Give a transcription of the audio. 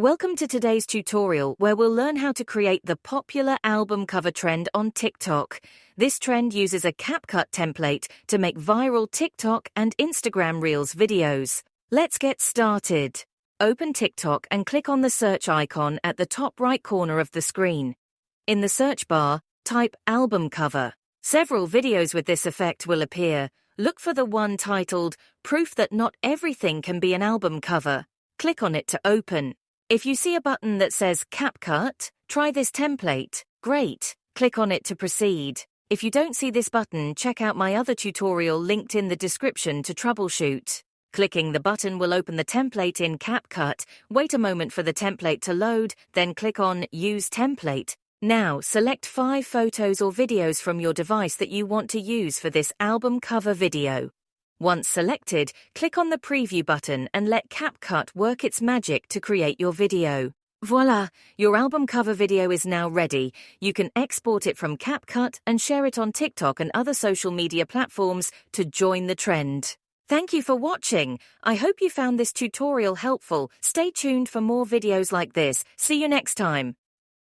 Welcome to today's tutorial where we'll learn how to create the popular album cover trend on TikTok. This trend uses a Capcut template to make viral TikTok and Instagram Reels videos. Let's get started. Open TikTok and click on the search icon at the top right corner of the screen. In the search bar, type album cover. Several videos with this effect will appear. Look for the one titled Proof That Not Everything Can Be an Album Cover. Click on it to open. If you see a button that says Capcut, try this template. Great. Click on it to proceed. If you don't see this button, check out my other tutorial linked in the description to troubleshoot. Clicking the button will open the template in Capcut. Wait a moment for the template to load, then click on Use Template. Now, select 5 photos or videos from your device that you want to use for this album cover video. Once selected, click on the Preview button and let Capcut work its magic to create your video. Voila! Your album cover video is now ready. You can export it from Capcut and share it on TikTok and other social media platforms to join the trend. Thank you for watching. I hope you found this tutorial helpful. Stay tuned for more videos like this. See you next time.